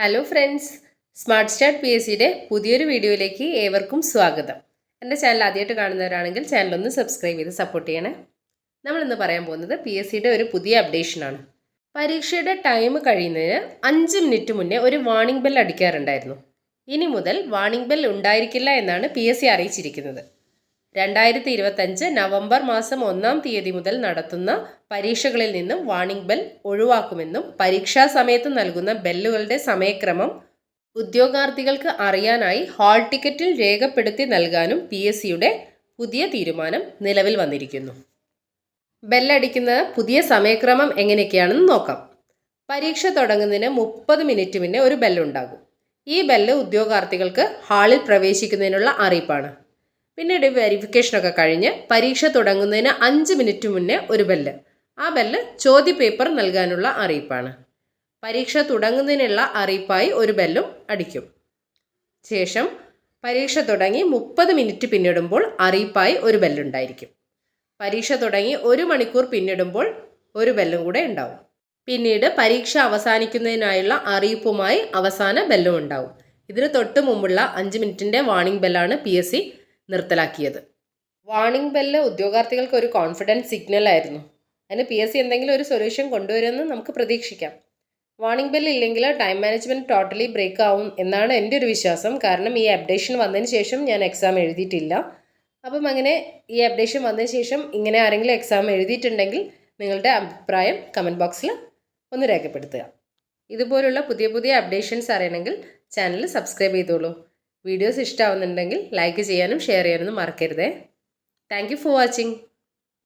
Hello friends, smart start P S സിയുടെ പുതിയൊരു വീഡിയോയിലേക്ക് ഏവർക്കും സ്വാഗതം. എൻ്റെ ചാനൽ ആദ്യമായിട്ട് കാണുന്നവരാണെങ്കിൽ ചാനലൊന്ന് സബ്സ്ക്രൈബ് ചെയ്ത് സപ്പോർട്ട് ചെയ്യണേ. നമ്മളിന്ന് പറയാൻ പോകുന്നത് പി എസ് സിയുടെ ഒരു പുതിയ അപ്ഡേഷനാണ്. പരീക്ഷയുടെ ടൈം കഴിയുന്നതിന് 5 മിനിറ്റ് മുന്നേ ഒരു വാർണിംഗ് ബെൽ അടിക്കാറുണ്ടായിരുന്നു. ഇനി മുതൽ വാർണിംഗ് ബെൽ ഉണ്ടായിരിക്കില്ല എന്നാണ് പി എസ് സി അറിയിച്ചിരിക്കുന്നത്. 2025 നവംബർ മാസം 1-ാം തീയതി മുതൽ നടത്തുന്ന പരീക്ഷകളിൽ നിന്നും വാർണിംഗ് ബെൽ ഒഴിവാക്കുമെന്നും പരീക്ഷാ സമയത്ത് നൽകുന്ന ബെല്ലുകളുടെ സമയക്രമം ഉദ്യോഗാർത്ഥികൾക്ക് അറിയാനായി ഹാൾ ടിക്കറ്റിൽ രേഖപ്പെടുത്തി നൽകാനും പി എസ് സിയുടെ പുതിയ തീരുമാനം നിലവിൽ വന്നിരിക്കുന്നു. ബെല്ലടിക്കുന്ന പുതിയ സമയക്രമം എങ്ങനെയൊക്കെയാണെന്ന് നോക്കാം. പരീക്ഷ തുടങ്ങുന്നതിന് 30 മിനിറ്റ് മുന്നേ ഒരു ബെല്ലുണ്ടാകും. ഈ ബെല്ല് ഉദ്യോഗാർത്ഥികൾക്ക് ഹാളിൽ പ്രവേശിക്കുന്നതിനുള്ള അറിയിപ്പാണ്. പിന്നീട് വെരിഫിക്കേഷനൊക്കെ കഴിഞ്ഞ് പരീക്ഷ തുടങ്ങുന്നതിന് 5 മിനിറ്റ് മുന്നേ ഒരു ബെല്ല്. ആ ബെല്ല് ചോദ്യപേപ്പർ നൽകാനുള്ള അറിയിപ്പാണ്. പരീക്ഷ തുടങ്ങുന്നതിനുള്ള അറിയിപ്പായി ഒരു ബെല്ലും അടിക്കും. ശേഷം പരീക്ഷ തുടങ്ങി 30 മിനിറ്റ് പിന്നിടുമ്പോൾ അറിയിപ്പായി ഒരു ബെല്ലുണ്ടായിരിക്കും. പരീക്ഷ തുടങ്ങി 1 മണിക്കൂർ പിന്നിടുമ്പോൾ ഒരു ബെല്ലും കൂടെ ഉണ്ടാവും. പിന്നീട് പരീക്ഷ അവസാനിക്കുന്നതിനായുള്ള അറിയിപ്പുമായി അവസാന ബെല്ലും ഉണ്ടാവും. ഇതിന് തൊട്ട് മുമ്പുള്ള 5 മിനിറ്റിൻ്റെ വാർണിംഗ് ബെല്ലാണ് പി എസ് സി നിർത്തലാക്കിയത്. വാർണിംഗ് ബെല്ല് ഉദ്യോഗാർത്ഥികൾക്ക് ഒരു കോൺഫിഡൻസ് സിഗ്നൽ ആയിരുന്നു. അതിന് പി എസ് സി എന്തെങ്കിലും ഒരു സൊല്യൂഷൻ കൊണ്ടുവരുമെന്ന് നമുക്ക് പ്രതീക്ഷിക്കാം. വാർണിംഗ് ബെല്ല് ഇല്ലെങ്കിൽ ടൈം മാനേജ്മെൻറ്റ് ടോട്ടലി ബ്രേക്ക് ആവും എന്നാണ് എൻ്റെ ഒരു വിശ്വാസം. കാരണം ഈ അപ്ഡേഷൻ വന്നതിന് ശേഷം ഞാൻ എക്സാം എഴുതിയിട്ടില്ല. അപ്പം അങ്ങനെ ഈ അപ്ഡേഷൻ വന്നതിന് ശേഷം ഇങ്ങനെ ആരെങ്കിലും എക്സാം എഴുതിയിട്ടുണ്ടെങ്കിൽ നിങ്ങളുടെ അഭിപ്രായം കമൻറ്റ് ബോക്സിൽ ഒന്ന് രേഖപ്പെടുത്തുക. ഇതുപോലുള്ള പുതിയ പുതിയ അപ്ഡേഷൻസ് അറിയണമെങ്കിൽ ചാനൽ സബ്സ്ക്രൈബ് ചെയ്തോളൂ. വീഡിയോസ് ഇഷ്ടമാവുന്നുണ്ടെങ്കിൽ ലൈക്ക് ചെയ്യാനും ഷെയർ ചെയ്യാനൊന്നും മറക്കരുതേ. Thank you for watching.